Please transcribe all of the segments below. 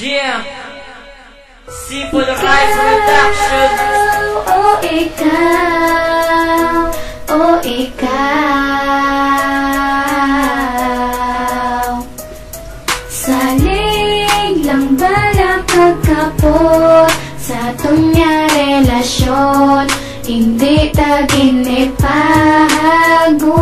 Yeah, Simple Rice Production. Oh, ikaw, oh, ikaw. Salig lang ba nakagkapot sa atong nga relasyon? Hindi taginip pahagubon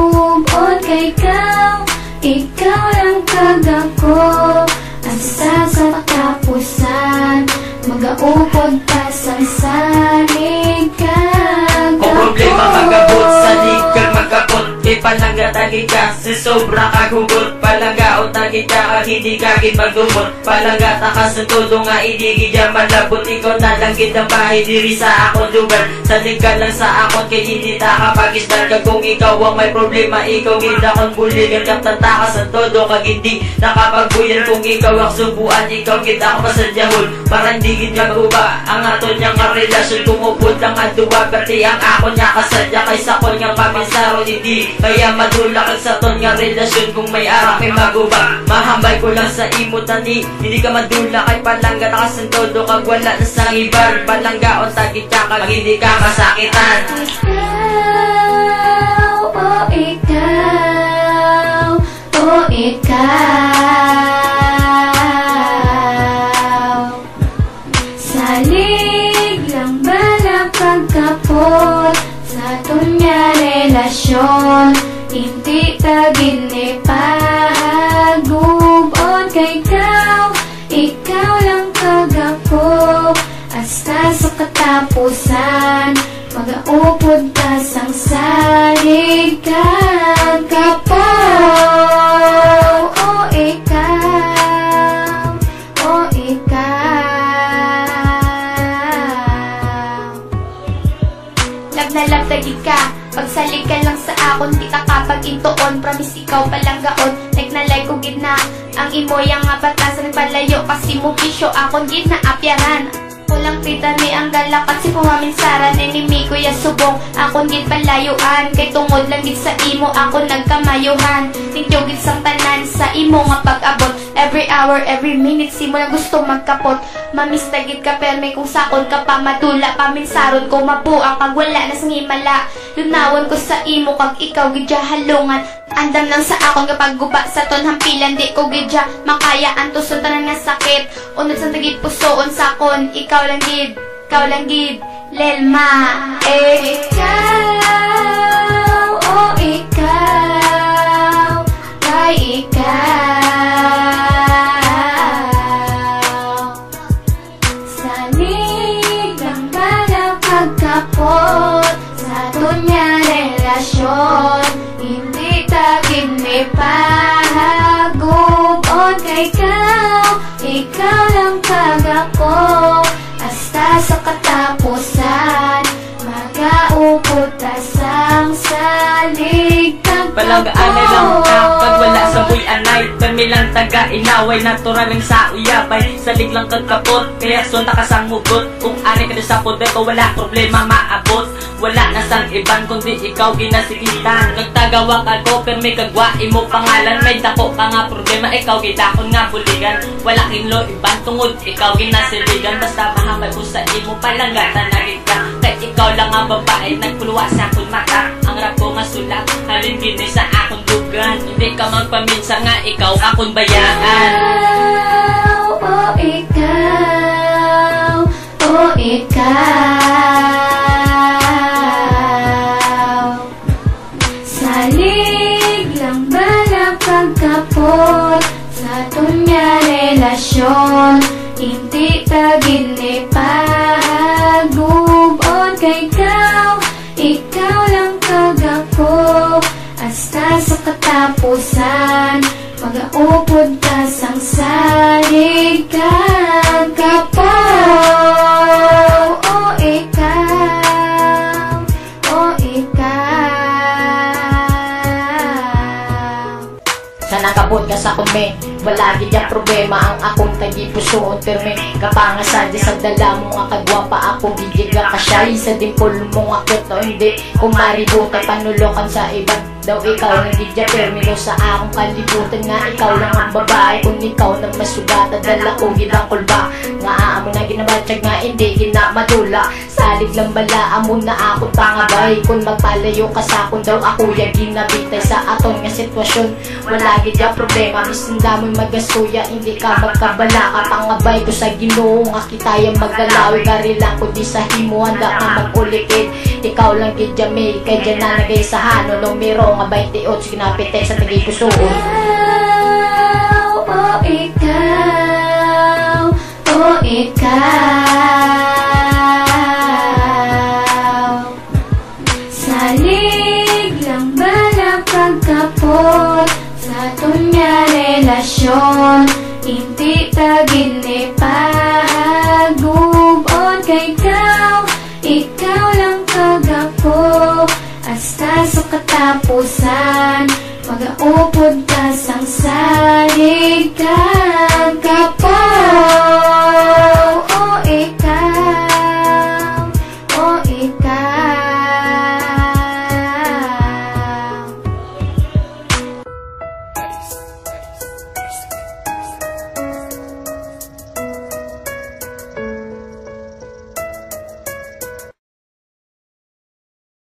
kay ikaw. Ikaw lang kagako. Asa sa katapusan, magaupod pa sa salig kagako. Kung problema magabot, salig kang magkapot. Ipalangga tagi ka, si sobra kagugot. Palangga o tagi ka, kag hindi ka magdumot. Palangga takas ng todo nga, idigi dyan malabot. Ikaw na lang kitang bahay, diri sa akong lugar. Salig ka lang sa akon, kay hindi ta kapagistan ka. Kung ikaw ang may problema, ikaw gid akong buligan. Kaptatakas ng todo, kag hindi nakapagbuyan. Kung ikaw ang subuan, ikaw gid ako masadyahon. Para hindi gid maguba ang aton niyang relasyon. Kumupod lang ang duwa, pati ang ako niya kasadya. Kaysa ko niyang paminsaro, hindi kaya madulakag sa ton nga relasyon. Kung may araw kay maguba, mahambay ko lang sa imo tani. Hindi ka madula kay palangga, nakasan todo kag wala na sa ibar. Palangga o tagit ka kag hindi ka masakitan. Ikaw, oh, ikaw, oh, ikaw. Salig lang ba nakagkapot sa atong nga relasyon? Hindi taginip pahagubon kay ikaw. Ikaw lang kagako. Hasta sa katapusan, magaupod ka sang salig kagako. Oh, ikaw, oh, ikaw. Lag na lag tagi ka, pagsalig ka lang sa akon, di ka kapag intoon. Promise ikaw palang gaon, like na like ko gid na ang imo yang nga batasan palayo. Kasi mo bisyo akon gid na apyaran. Walang pita ni ang galak at si pumaminsaran. Enemy ko ya subong, akon gid palayuan. Kay tungod lang gid sa imo, akon nagkamayuhan. Tintyo gid sang tanan sa imo nga pag-abot. Every hour, every minute, simo lang gusto magkapot. Mamista gid ka perme kung sakon ka pa madula. Paminsaron ko mabuang kag wala na sang himala. Lunawon ko sa imo kag ikaw gid halungan. Andam lang sa akon kapag guba sa ton hampilan. Di ko gid makaya ang tuson tanan nga sakit. Unod sa tagit pusoon sakon. Ikaw lang gid, Lelma. Ikaw, oh, ikaw, kay ikaw. Salig lang ba nakagkapot sa aton nga relasyon? Hindi taginip pahagubon kay ikaw. Ikaw lang kagako. Hasta sa katapusan, magaupod ta sang salig kagako. Palanggaanay lang ka pag wala sa buy anay. Kami lang taga inaway, natural lang sa uyabay. Salig lang kagkapot, kaya sunta ka sang mugot. Kung ari ka sa poder ko, wala problema maabot. Wala na sang iban kundi ikaw ginasigitan. Nagtagawak ako pero may kagwa imo pangalan. May dako ka nga problema, ikaw gidakon nga buligan. Wala kinlo iban tungod ikaw ginasiligan. Basta mahamay ko sa imo palanggatan na ka. Kaya ikaw lang nga babae, nagpuluwa sa akong mata. Ang rap ko nga sulat, halin gini sa akong dugan. Hindi ka magpaminsa nga ikaw akong bayaan. Oh, ikaw, oh, ikaw. Salig lang ba nakagkapot sa aton nga relasyon? Hindi taginip pahagubon kay ikaw. Ikaw lang kagako. Hasta sa katapusan, magaupod ka sang salig kagako. Oh, ikaw, oh, ikaw. Sa nakabot ka sa kume, wala gid ang problema ang akong tagi pusoon terme. Kapangasan di sa dala mo nga kagwapa ako gigiga ka siya. Sa dimpol mo nga kuto hindi kung maributan panulokan sa ibang Daw ikaw nang gidya termino sa akong kalibutan. Nga ikaw lang ang babae kung ikaw nang masugata. Dala ko gidang kulba nga aamo na ginabatsyag nga hindi ginamadula. Salig lang bala amo na ako pangabay. Kung magpalayo ka sa akon daw ako ya ginabitay sa aton nga sitwasyon. Wala gidya problema bisan damoy magasuya hindi ka magkabala ka pangabay ko sa Ginoo nga kitaya magdalawi. Gari lang ko di sa himo handa ka magulikid. Ikaw lang gidya may kay dyan na nagay sa hano numero nga 28 kinapitay sa tagay pusoon. Oh ikaw, oh ikaw, salig lang ba ng pagkapot sa aton nga relasyon, hindi tagin ni pa